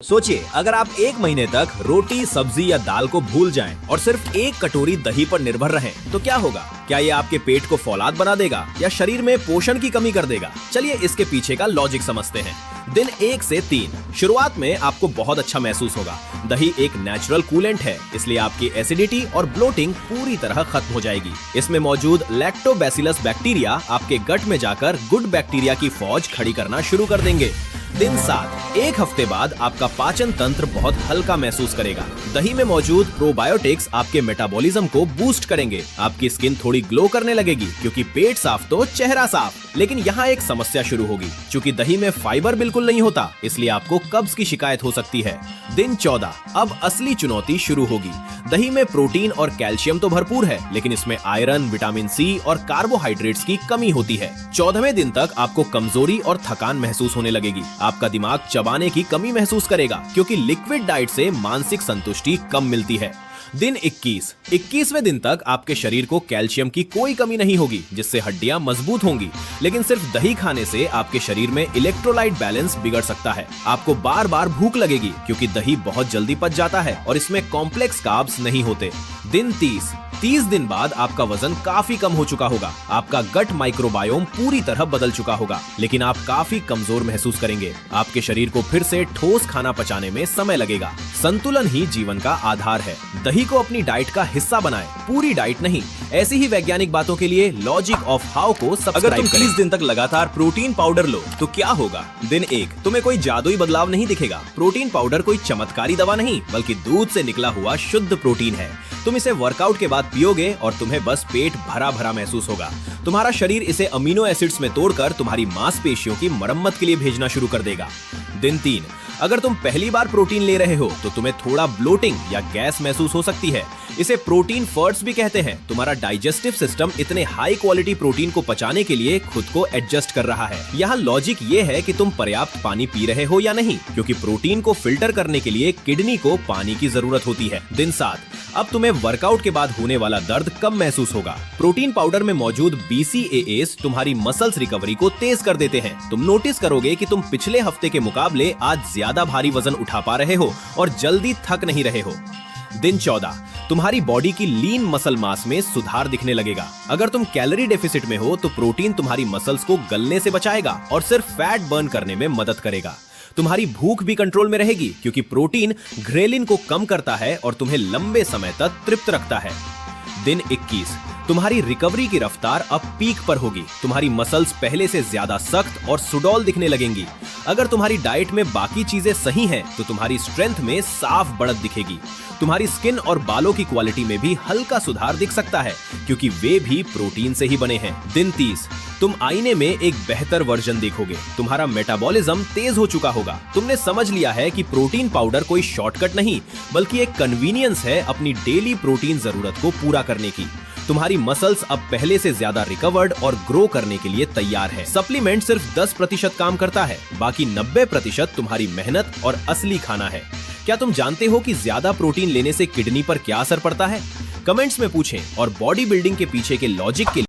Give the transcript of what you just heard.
सोचिए, अगर आप एक महीने तक रोटी, सब्जी या दाल को भूल जाएं और सिर्फ एक कटोरी दही पर निर्भर रहें, तो क्या होगा? क्या ये आपके पेट को फौलाद बना देगा या शरीर में पोषण की कमी कर देगा? चलिए इसके पीछे का लॉजिक समझते हैं। दिन 1 से 3 शुरुआत में आपको बहुत अच्छा महसूस होगा। दही एक नेचुरल कूलेंट है, इसलिए आपकी एसिडिटी और ब्लोटिंग पूरी तरह खत्म हो जाएगी। इसमें मौजूद लैक्टोबैसिलस बैक्टीरिया आपके गट में जाकर गुड बैक्टीरिया की फौज खड़ी करना शुरू कर देंगे। दिन 7 एक हफ्ते बाद आपका पाचन तंत्र बहुत हल्का महसूस करेगा। दही में मौजूद प्रोबायोटिक्स आपके मेटाबॉलिज्म को बूस्ट करेंगे। आपकी स्किन थोड़ी ग्लो करने लगेगी, क्योंकि पेट साफ तो चेहरा साफ। लेकिन यहाँ एक समस्या शुरू होगी। चूंकि दही में फाइबर बिल्कुल नहीं होता, इसलिए आपको कब्ज की शिकायत हो सकती है। दिन 14 अब असली चुनौती शुरू होगी। दही में प्रोटीन और कैल्शियम तो भरपूर है, लेकिन इसमें आयरन, विटामिन सी और कार्बोहाइड्रेट्स की कमी होती है। 14वें दिन तक आपको कमजोरी और थकान महसूस होने लगेगी। आपका दिमाग चबाने की कमी महसूस करेगा, क्योंकि लिक्विड डाइट से मानसिक संतुष्टि कम मिलती है। दिन 21वें दिन तक आपके शरीर को कैल्शियम की कोई कमी नहीं होगी, जिससे हड्डियां मजबूत होंगी। लेकिन सिर्फ दही खाने से आपके शरीर में इलेक्ट्रोलाइट बैलेंस बिगड़ सकता है। आपको बार बार भूख लगेगी, क्योंकि दही बहुत जल्दी पच जाता है और इसमें कॉम्प्लेक्स कार्ब्स नहीं होते। दिन 30 दिन बाद आपका वजन काफी कम हो चुका होगा। आपका गट माइक्रोबायोम पूरी तरह बदल चुका होगा, लेकिन आप काफी कमजोर महसूस करेंगे। आपके शरीर को फिर से ठोस खाना पचाने में समय लगेगा। संतुलन ही जीवन का आधार है। दही को अपनी डाइट का हिस्सा बनाएं, पूरी डाइट नहीं। ऐसी ही वैज्ञानिक बातों के लिए लॉजिक ऑफ हाउ को सब्सक्राइब करें। अगर तुम 30 दिन तक लगातार प्रोटीन पाउडर लो तो क्या होगा? दिन 1 तुम्हें कोई जादुई बदलाव नहीं दिखेगा। प्रोटीन पाउडर कोई चमत्कारी दवा नहीं, बल्कि दूध से निकला हुआ शुद्ध प्रोटीन है। तुम इसे वर्कआउट के बाद पियोगे और तुम्हें बस पेट भरा भरा महसूस होगा। तुम्हारा शरीर इसे अमीनो एसिड्स में तोड़कर तुम्हारी मांसपेशियों की मरम्मत के लिए भेजना शुरू कर देगा। दिन 3 अगर तुम पहली बार प्रोटीन ले रहे हो तो तुम्हें थोड़ा ब्लोटिंग या गैस महसूस हो सकती है। इसे प्रोटीन फर्ट्स भी कहते हैं। तुम्हारा डाइजेस्टिव सिस्टम इतने हाई क्वालिटी प्रोटीन को पचाने के लिए खुद को एडजस्ट कर रहा है। यहाँ लॉजिक ये है कि तुम पर्याप्त पानी पी रहे हो या नहीं, क्योंकि प्रोटीन को फिल्टर करने के लिए किडनी को पानी की जरूरत होती है। दिन 7 अब तुम्हें वर्कआउट के बाद होने वाला दर्द कम महसूस होगा। प्रोटीन पाउडर में मौजूद BCAAs तुम्हारी मसल्स रिकवरी को तेज कर देते हैं। तुम नोटिस करोगे कि तुम पिछले हफ्ते के मुकाबले आज ज्यादा भारी वजन उठा पा रहे हो और जल्दी थक नहीं रहे हो। दिन 14 तुम्हारी बॉडी की लीन मसल मास में सुधार दिखने लगेगा। अगर तुम कैलोरी डेफिसिट में हो तो प्रोटीन तुम्हारी मसल्स को गलने से बचाएगा और सिर्फ फैट बर्न करने में मदद करेगा। तुम्हारी भूख भी कंट्रोल में रहेगी, क्योंकि प्रोटीन घ्रेलिन को कम करता है और तुम्हें लंबे समय तक तृप्त रखता है। दिन 21 तुम्हारी रिकवरी की रफ्तार अब पीक पर होगी। तुम्हारी मसल्स पहले से ज्यादा सख्त और सुडौल दिखने लगेंगी। अगर तुम्हारी डाइट में बाकी चीजें सही हैं, तो तुम्हारी स्ट्रेंथ में साफ बढ़त दिखेगी। तुम्हारी स्किन और बालों की क्वालिटी में भी हल्का सुधार दिख सकता है, क्योंकि वे भी प्रोटीन से ही बने हैं। दिन 30 तुम आईने में एक बेहतर वर्जन देखोगे। तुम्हारा मेटाबॉलिज्म तेज हो चुका होगा। तुमने समझ लिया है कि प्रोटीन पाउडर कोई शॉर्टकट नहीं, बल्कि एक कन्वीनियंस है अपनी डेली प्रोटीन जरूरत को पूरा करने की। तुम्हारी मसल्स अब पहले से ज्यादा रिकवर्ड और ग्रो करने के लिए तैयार है। सप्लीमेंट सिर्फ 10% काम करता है, बाकी 90% तुम्हारी मेहनत और असली खाना है। क्या तुम जानते हो कि ज्यादा प्रोटीन लेने से किडनी पर क्या असर पड़ता है? कमेंट्स में पूछें और बॉडी बिल्डिंग के पीछे के लॉजिक के